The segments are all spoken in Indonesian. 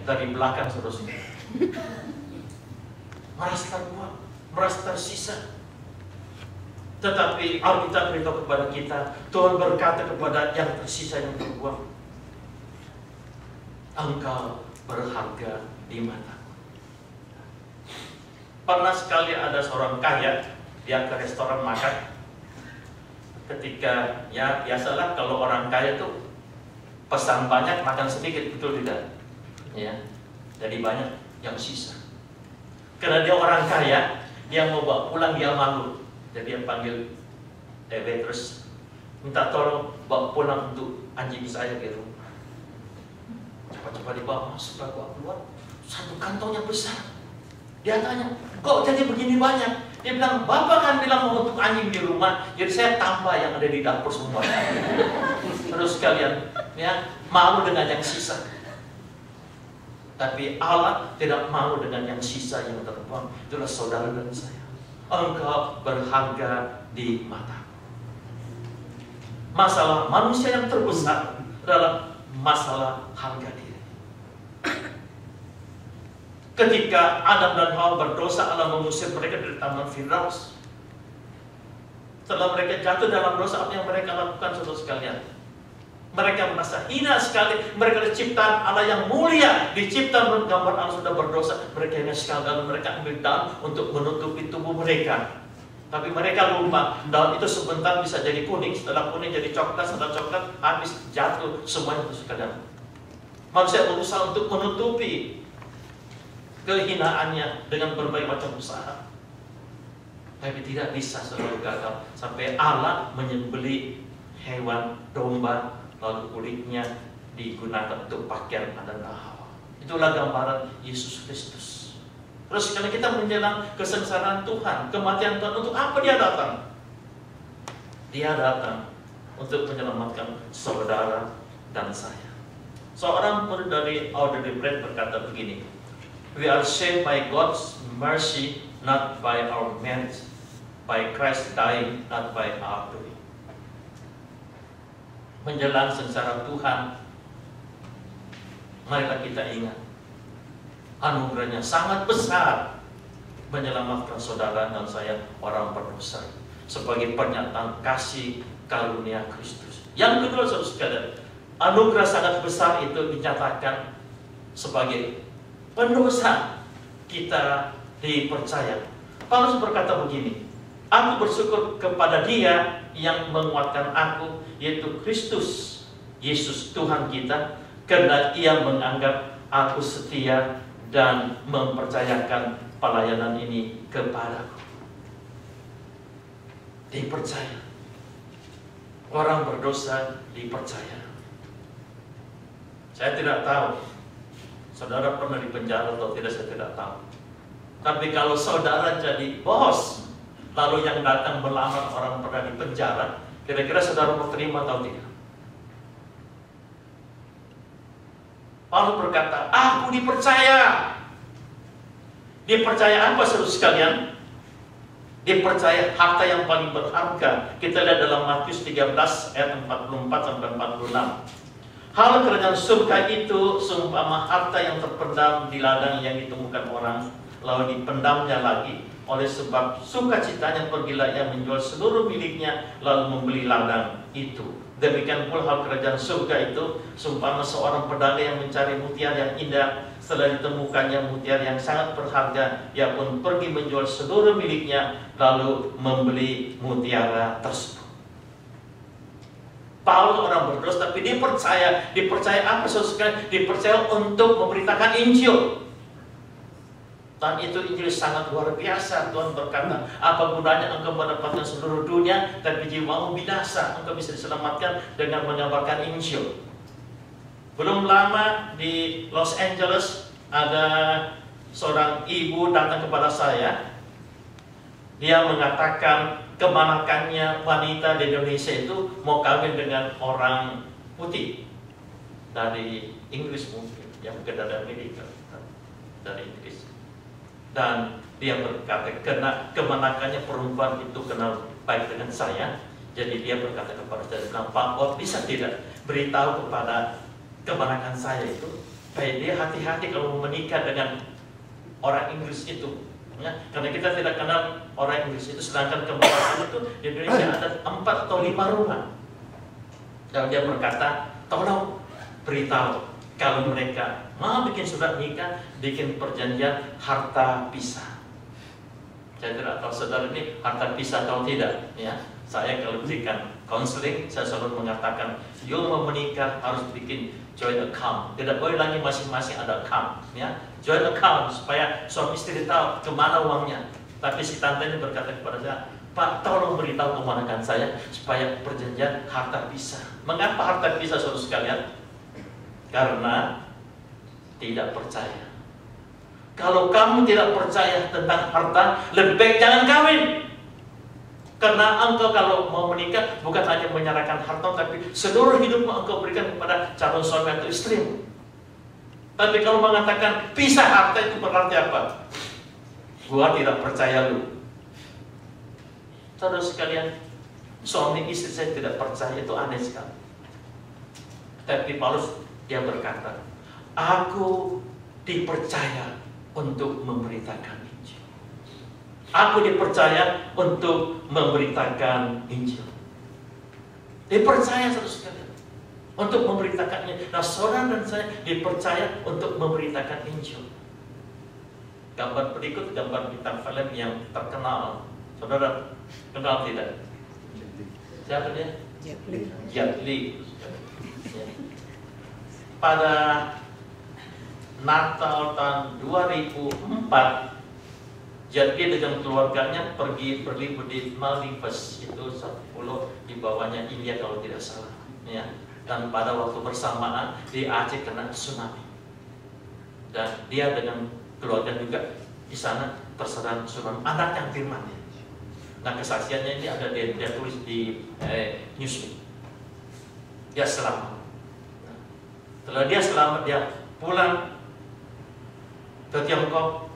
dari belakang seterusnya. Merasa terbuang, merasa tersisa. Tetapi Alkitab beritahu kepada kita, Tuhan berkata kepada yang tersisa, yang terbuang, engkau berharga di mataku. Pernah sekali ada seorang kaya, dia ke restoran makan. Ketika, ya biasalah kalau orang kaya tuh pesan banyak, makan sedikit, betul tidak? Ya, jadi banyak yang sisa. Karena dia orang kaya, dia mau bawa pulang, dia malu. Jadi dia panggil terus minta tolong bawa pulang untuk anjing saya ke rumah. Coba-coba dibawa, sudah bawa keluar, satu kantong yang besar. Dia tanya, kok jadi begini banyak? Dia bilang, Bapak kan bilang mau untuk anjing di rumah, jadi saya tambah yang ada di dapur semua. Terus kalian, ya, malu dengan yang sisa. Tapi Allah tidak malu dengan yang sisa yang terbuang. Itulah saudara dan saya. Engkau berharga di mataku. Masalah manusia yang terbesar adalah masalah harga diri. Ketika Adam dan Hawa berdosa, Allah mengusir mereka dari Taman Firdaus. Setelah mereka jatuh dalam dosa, apa yang mereka lakukan, saudara sekalian? Mereka merasa hina sekali. Mereka diciptaan Allah yang mulia, diciptakan gambar Allah, sudah berdosa. Mereka hina sekali, dan mereka ambil daun untuk menutupi tubuh mereka. Tapi mereka lupa, daun itu sebentar bisa jadi kuning, setelah kuning jadi coklat, setelah coklat habis jatuh semuanya itu sekalian. Manusia berusaha untuk menutupi kehinaannya dengan berbagai macam usaha, tapi tidak bisa, selalu gagal. Sampai Allah menyembelih hewan domba, lalu kulitnya digunakan untuk pakaian Adam dan Hawa. Itulah gambaran Yesus Kristus. Terus karena kita menjelang kesengsaraan Tuhan, kematian Tuhan, untuk apa dia datang? Dia datang untuk menyelamatkan saudara dan saya. Seorang murid dari Audrey Brand berkata begini, we are saved by God's mercy, not by our merit, by Christ dying, not by our doing. Menjelang sengsara Tuhan, marilah kita ingat anugerahnya sangat besar menyelamatkan saudara dan saya, orang berdosa, sebagai pernyataan kasih karunia Kristus. Yang kedua, saudara sekalian, anugerah sangat besar itu dinyatakan sebagai pendosa kita dipercaya. Paulus berkata begini, aku bersyukur kepada Dia yang menguatkan aku, yaitu Kristus Yesus Tuhan kita, karena Ia menganggap aku setia dan mempercayakan pelayanan ini kepadaku. Dipercaya. Orang berdosa dipercaya. Saya tidak tahu saudara pernah dipenjara atau tidak, saya tidak tahu. Tapi kalau saudara jadi bos, lalu yang datang melamar orang pernah dipenjara, kira-kira saudara mau terima atau tidak? Paulus berkata, aku dipercaya. Dipercaya apa, saudara sekalian? Dipercaya harta yang paling berharga. Kita lihat dalam Matius 13 ayat 44-46. Hal kerajaan surga itu seumpama harta yang terpendam di ladang yang ditemukan orang, lalu dipendamnya lagi. Oleh sebab sukacitanya pergilah ia menjual seluruh miliknya, lalu membeli ladang itu. Demikian pula hal kerajaan surga itu seumpama seorang pedagang yang mencari mutiara yang indah. Setelah ditemukannya mutiara yang sangat berharga, ia pun pergi menjual seluruh miliknya, lalu membeli mutiara tersebut. Paulus orang berdosa, tapi dia percaya. Dipercaya apa, saudara? Dipercaya untuk memberitakan Injil. Dan itu Injil sangat luar biasa. Tuhan berkata, apa gunanya engkau mendapatkan seluruh dunia, tapi jiwamu binasa? Engkau bisa diselamatkan dengan mengabarkan Injil. Belum lama di Los Angeles ada seorang ibu datang kepada saya. Dia mengatakan kemanakannya wanita di Indonesia itu mau kawin dengan orang putih dari Inggris, mungkin yang bukan dari Amerika, dari Inggris. Dan dia berkata, karena kemanakannya perempuan itu kenal baik dengan saya, jadi dia berkata kepada saya, Pak, bisa tidak beritahu kepada kemanakan saya itu supaya dia hati-hati kalau menikah dengan orang Inggris itu. Ya, karena kita tidak kenal orang Inggris itu, sedangkan kemarin itu di Indonesia ada 4 atau 5 rumah. Dan dia berkata, tolong beritahu kalau mereka mau bikin surat nikah, bikin perjanjian harta pisah. Saya tidak tahu saudara ini harta pisah atau tidak. Ya, saya kalau berikan konseling, saya selalu mengatakan, you mau menikah harus bikin joint account. Tidak boleh lagi masing-masing ada account. Ya, joint account supaya suami istri tahu kemana uangnya. Tapi si tante ini berkata kepada saya, Pak, tolong beritahu keponakan saya supaya perjanjian harta pisah. Mengapa harta pisah, saudara sekalian? Karena tidak percaya. Kalau kamu tidak percaya tentang harta, lebih baik jangan kawin. Karena engkau kalau mau menikah bukan hanya menyerahkan harta, tapi seluruh hidupmu engkau berikan kepada calon suami atau istrimu. Tapi kalau mengatakan pisah harta, itu berarti apa? Gua tidak percaya lu. Saudara sekalian, suami istri saya tidak percaya, itu aneh sekali. Tapi Paulus dia berkata, aku dipercaya untuk memberitakan Injil. Aku dipercaya untuk memberitakan Injil. Dipercaya, saudara sekalian, untuk memberitakannya. Nah, saudara dan saya dipercaya untuk memberitakan Injil. Gambar berikut, gambar bintang film yang terkenal. Saudara kenal tidak? Siapa dia? Jet Li. Pada Natal tahun 2004, Jet Li dengan keluarganya pergi berlibur di Maldives, itu satu pulau di bawahnya India kalau tidak salah. Ya. Dan pada waktu bersamaan di Aceh kena tsunami. Dan dia dengan keluarga juga di sana terserang tsunami. Anak yang firman. Nah, kesaksiannya ini ada dia tulis di Newsweek. Dia selamat. Nah, setelah dia selamat, dia pulang ke Tiongkok,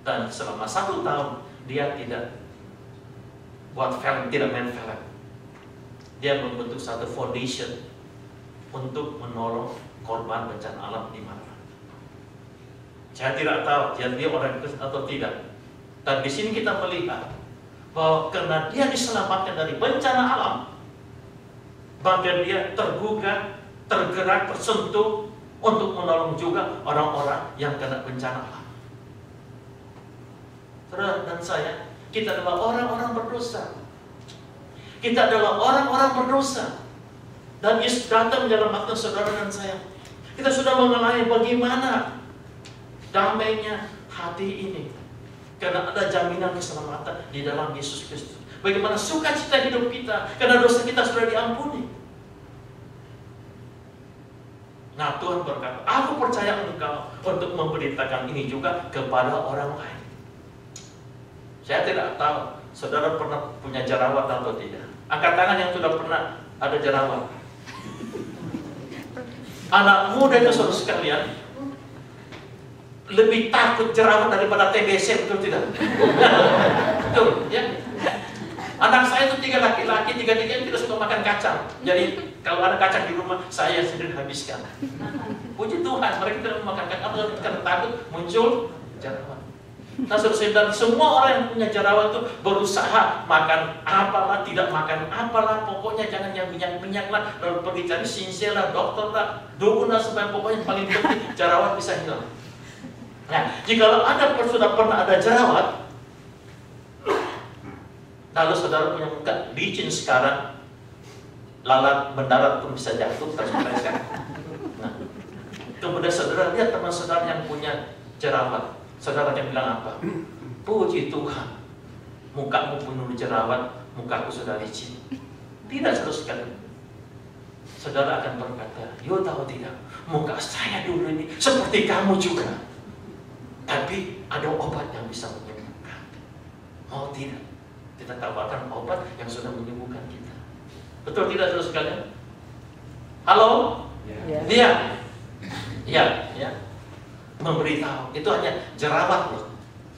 dan selama 1 tahun dia tidak buat film, tidak main film. Dia membentuk satu foundation untuk menolong korban bencana alam di mana. Saya tidak tahu dia orang Kristen atau tidak. Dan di sini kita melihat bahwa karena dia diselamatkan dari bencana alam, maka dia tergugah, tergerak, tersentuh untuk menolong juga orang-orang yang kena bencana alam. Saudara dan saya, kita adalah orang-orang berdosa. Kita adalah orang-orang berdosa. Dan Yesus datang menyelamatkan saudara dan saya. Kita sudah mengenai bagaimana damainya hati ini, karena ada jaminan keselamatan di dalam Yesus Kristus. Bagaimana sukacita hidup kita, karena dosa kita sudah diampuni. Nah, Tuhan berkata, aku percaya engkau untuk memberitakan ini juga kepada orang lain. Saya tidak tahu saudara pernah punya jerawat atau tidak. Angkat tangan yang sudah pernah ada jerawat. Anak muda itu, saudara sekalian, lebih takut jerawat daripada TBC, betul tidak? Betul, ya. Anak saya itu 3 laki-laki, 3-3 tidak suka makan kacang. Jadi kalau ada kacang di rumah, saya sendiri habiskan. Puji Tuhan, mereka tidak makan kacang karena takut muncul jerawat. Nah, saudara, semua orang yang punya jerawat itu berusaha makan apalah, tidak makan apalah, pokoknya jangan yang minyak-minyak lah, lalu pergi cari sinsel lah, dokter lah, dukun lah, supaya pokoknya paling penting jerawat bisa hilang. Nah, jika ada sudah pernah ada jerawat, lalu saudara punya muka licin sekarang, lalat mendarat pun bisa jatuh, terus-terusan. Nah, kemudian saudara lihat teman saudara yang punya jerawat, saudara yang bilang apa? Puji Tuhan, mukamu penuh jerawat, mukaku sudah licin. Tidak, saudara sekalian. Saudara akan berkata, yo tahu tidak, muka saya dulu ini seperti kamu juga. Tapi ada obat yang bisa menyembuhkan. Mau tidak? Kita tawarkan obat yang sudah menyembuhkan kita. Betul tidak, saudara sekalian? Halo? Dia? Ya. Memberitahu. Itu hanya jerawat loh,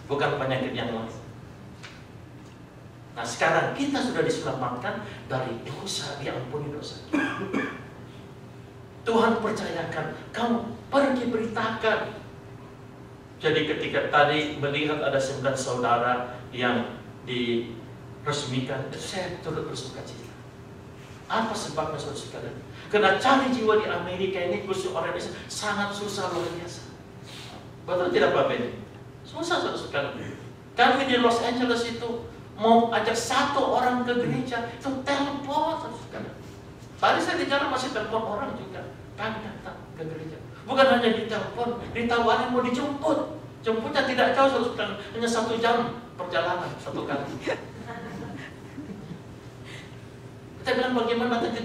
bukan penyakit yang lain. Nah, sekarang kita sudah diselamatkan dari dosa, diampuni dosa. Tuhan percayakan, kamu pergi beritakan. Jadi ketika tadi melihat ada 9 saudara yang diresmikan, itu saya turut bersuka cita. Apa sebabnya saudara sekalian? Karena cari jiwa di Amerika ini, khusus orang Indonesia, sangat susah luar biasa. Betul tidak Pak Benny? Susah saudara sekalian. Kami di Los Angeles itu mau ajak 1 orang ke gereja, itu telepon saudara sekalian. Tadi saya di jalan masih telepon orang juga. Kami datang ke gereja. Bukan hanya ditelepon, ditawari mau dijemput. Jemputnya tidak jauh, saudara, hanya 1 jam perjalanan 1 kali. Kita bilang bagaimana datang ke